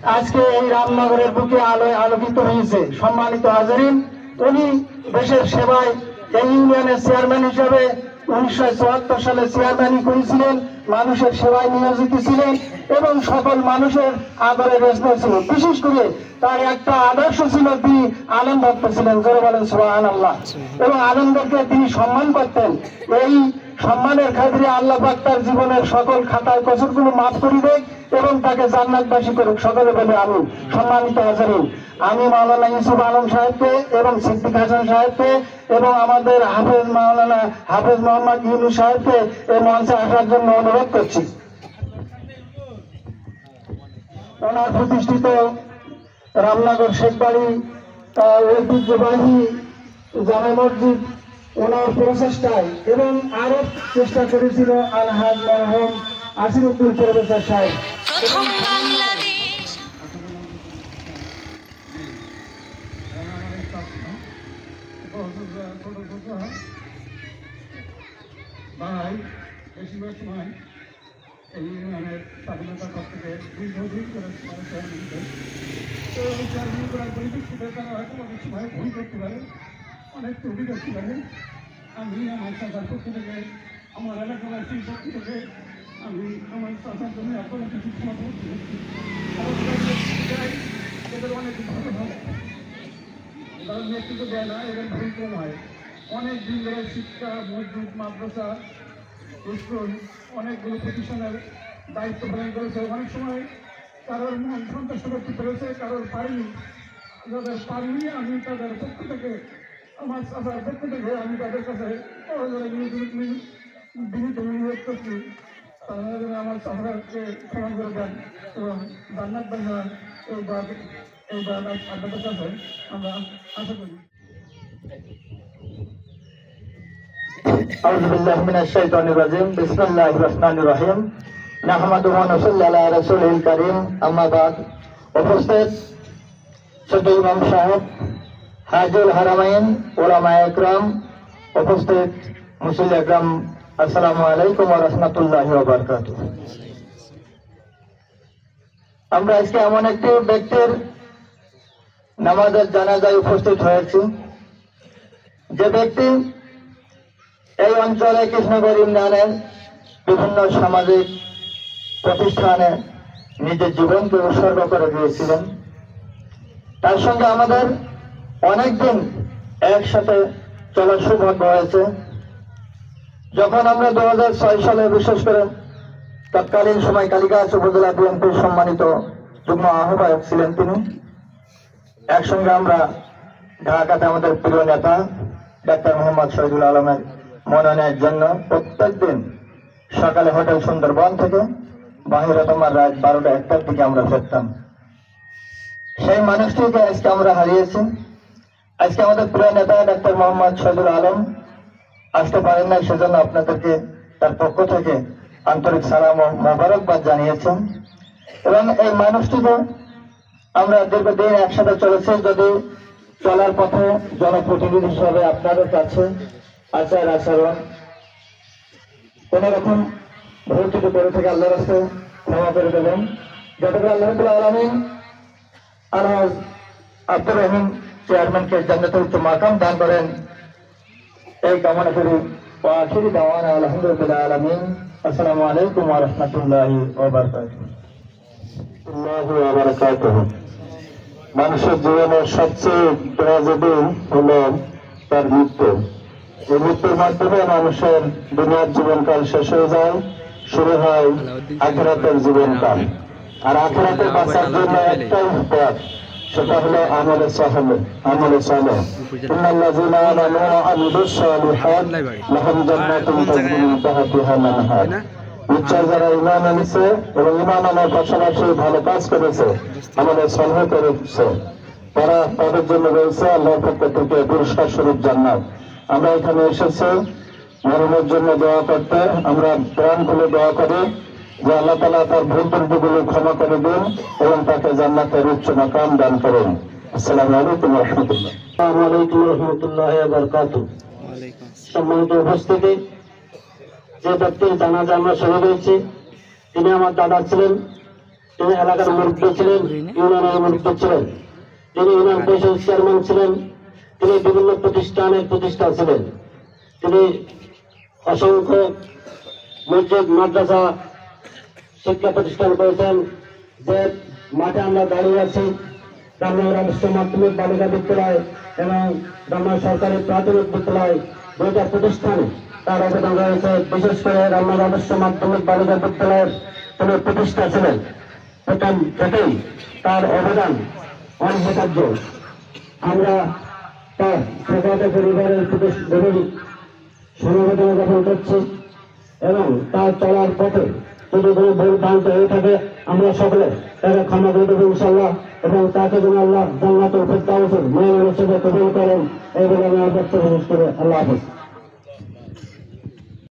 আজকে এই রামনগরের বুকে আলোয় আলোকিত হয়েছে। সম্মানিত হাজারিন, উনি দেশের সেবায় এই ইউনিয়নের চেয়ারম্যান হিসেবে 1974 সালে চেয়ারম্যানই করেছিলেন, মানুষের সেবায় নিয়োজিত ছিলেন এবং সকল মানুষের আদরে ব্যস্ত ছিলেন। বিশেষ করে তার একটা আদর্শ ছিল, তিনি আলেম ভক্ত ছিলেন, জোরে বলেন সুবহানাল্লাহ। এবং আলেমদেরকে তিনি সম্মান করতেন। এই সম্মানের খাতিরে আল্লাহ পাক তার জীবনের সকল খাতায় কসরগুলো মাফ করে দেয় এবং তাকে জান্নাতবাসী করুক, সকলে বলে আমিন। সম্মানিত হাজারিন, আমি মাওলানা ইউসুফ আলম সাহেবকে এবং সিদ্দিক হাসান সাহেবকে এবং আমাদের হাফেজ মোহাম্মদ ইউনুস সাহেবকে এই মঞ্চে আসার জন্য অনুরোধ করছি। ওনার প্রতিষ্ঠিত রামনগর শেখবাড়ি ঐতিহ্যবাহী জামে মসজিদ ওনার প্রচেষ্টায় এবং আরো চেষ্টা করেছিল আলহাজ মরহুম আসিরুদ্দিন প্রফেসর সাহেব। ভাই বেশিরভাগ সময় এই ইউনিয়নের স্বাধীনতার পর থেকে দীর্ঘদিন করে তো এই চেয়ারম্যান করার পরিপ্রেক্ষিতে তারা হয়তো অনেক সময় ভুল করতে পারে, অনেক ত্রুটি করতে পারে। আমি আমার চাচার পক্ষ থেকে, আমার এলাকাবাসীর পক্ষ থেকে আমি আমার চাচার জন্য আপনার কিছু ক্ষমা করছি। এদের অনেক ভালো হয়, তারা নেতৃত্ব দেয় না, এদের ভুল কম হয়। অনেক দিন ধরে শিক্ষা, মসজিদ, মাদ্রাসা, স্কুল অনেকগুলো প্রতিষ্ঠানের দায়িত্ব পালন করেছে। অনেক সময় কারোর মন সন্তুষ্ট করতে পেরেছে, কারোর পারিনি। যাদের পারিনি আমি তাদের পক্ষ থেকে, আমার চাচার পক্ষ থেকে আমি তাদের কাছে বিনীত অনুরোধ করছি, তারা যেন আমার চাচাকে ক্ষমা করে দেন এবং জান্নাত বানান। এইবার আপনাদের কাছে আমরা আশা করি। أعوذ بالله من الشيطان الرجيم بسم الله الرحمن الرحيم نحمده ونصلي على رسوله الكريم أما بعد উপস্থিত ছোট ইমাম সাহেব, হাজুল হারামাইন, উলামায়ে ইকরাম, উপস্থিত মুসল্লি ইকরাম, আসসালামু আলাইকুম ওয়া রাহমাতুল্লাহি ওয়া বারাকাতুহু। আমরা আজকে এমন একটি ব্যক্তির নামাজের জানাজায় উপস্থিত হয়েছি যে ব্যক্তি এই অঞ্চলে কৃষ্ণগড় ইউনিয়নের বিভিন্ন সামাজিক প্রতিষ্ঠানে নিজের জীবনকে উৎসর্গ করে দিয়েছিলেন। তার সঙ্গে আমাদের অনেকদিন একসাথে চলার সৌভাগ্য হয়েছে। যখন আমরা 2006 সালে, বিশেষ করে তৎকালীন সময় কালিকাছ উপজেলা বিএনপির সম্মানিত যুগ্ম আহ্বায়ক ছিলেন তিনি, একসঙ্গে আমরা ঢাকাতে আমাদের প্রিয় নেতা ডাক্তার মোহাম্মদ শহীদুল আলমের মনোনয়নের জন্য প্রত্যেক দিন সকালে হোটেল সুন্দরবন থেকে বাহিরে তোমার রাত 12টা-1টার দিকে আমরা ফিরতাম। সেই মানুষটিকে আজকে আমরা হারিয়েছি। আজকে আমাদের প্রিয় নেতা ডাক্তার মোহাম্মদ শহীদুল আলম আসতে পারেন না, সেজন্য আপনাদেরকে তার পক্ষ থেকে আন্তরিক সালাম ও মোবারকবাদ জানিয়েছেন। এবং এই মানুষটিকে আমরা দীর্ঘদিন একসাথে চলেছি। যদি চলার পথে জনপ্রতিনিধি হিসাবে আপনাদের কাছে আচার আচরণ কোন রকম ভুল ত্রুটি করে থেকে আল্লাহর রাস্তায় ক্ষমা করে দেবেন। যাতে করে আল্লাহ রাব্বুল আলামিন আলহাজ আব্দুর রহিম চেয়ারম্যানকে জান্নাতুল উচ্চ মাকাম দান করেন, এই কামনা করি। ওয়া আখিরু দাওয়ানা আলহামদুলিল্লাহি আলামিন। আসসালামু আলাইকুম ওয়া রাহমাতুল্লাহি ওয়া বারাকাতুহু। মানুষের জীবনের সবচেয়ে ট্র্যাজেডি হলো তার মৃত্যু। এই মৃত্যুর মাধ্যমে মানুষের দুনিয়ার জীবনকাল শেষ হয়ে যায়, শুরু হয় আখিরাতের জীবনকাল। আর আখিরাতে বাঁচার জন্য একটাই পথ, সেটা হলো আমলে সালেহ। ইন্নাল্লাযীনা আমানু ওয়া আমিলুস সালিহাত লাহুম জান্নাতুন তাজরি মিন তাহতিহা আল-আনহার। নিশ্চয় যারা ঈমান এনেছে এবং ঈমান আনার পাশাপাশি ভালো কাজ করেছে, আমলে সালেহ করেছে, তারা তাদের জন্য রয়েছে আল্লাহর পক্ষ থেকে পুরস্কার স্বরূপ জান্নাত। আমরা এখানে এসেছি মরণের জন্য দোয়া করতে। আমরা প্রাণ খুলে দোয়া করি যে আল্লাহ তাআলা তার ভুল ত্রুটিগুলো ক্ষমা করে দিন এবং তাকে জান্নাতের উচ্চ মাকাম দান করুন। আসসালামু আলাইকুম ওয়া রাহমাতুল্লাহ। আসসালামু আলাইকুম ওয়া রাহমাতুল্লাহি ওয়া বারাকাতুহু। সম্মানিত উপস্থিতি, যে ব্যক্তির জানাজা আমরা শুরু করেছি তিনি আমার দাদা ছিলেন, তিনি এলাকার মন্ত্রী ছিলেন, ইউনিয়নের মন্ত্রী ছিলেন, তিনি ইউনিয়ন পরিষদ চেয়ারম্যান ছিলেন, তিনি বিভিন্ন প্রতিষ্ঠানের প্রতিষ্ঠা ছিলেন, তিনি অসংখ্য মসজিদ মাদ্রাসা শিক্ষা প্রতিষ্ঠান করেছেন। যে মাঠে আমরা দাঁড়িয়ে আছি রামনগর আদর্শ মাধ্যমিক বালিকা বিদ্যালয় এবং রামনগর সরকারি প্রাথমিক বিদ্যালয়, দুইটা প্রতিষ্ঠানে তার অবদান রয়েছে। বিশেষ করে রামনগর আদর্শ মাধ্যমিক বালিকা বিদ্যালয়ের তিনি প্রতিষ্ঠা ছিলেন, প্রথম থেকেই তার অবদান অনস্বীকার্য। আমরা তার প্রগত পরিবারের প্রতি গভীর সমবেদনা জ্ঞাপন করছি এবং তার চলার পথে যদি কোনো ভুল ভ্রান্ত হয়ে থাকে আমরা সকলে তাকে ক্ষমা করে দেবো ইনশাল্লাহ, এবং তাকে যেন আল্লাহ জান্নাতুল ফেরদাউসের মেহমান হিসেবে কবুল করেন এই বলে আমি আমার বক্তব্য শেষ করে আল্লাহ হাফেজ।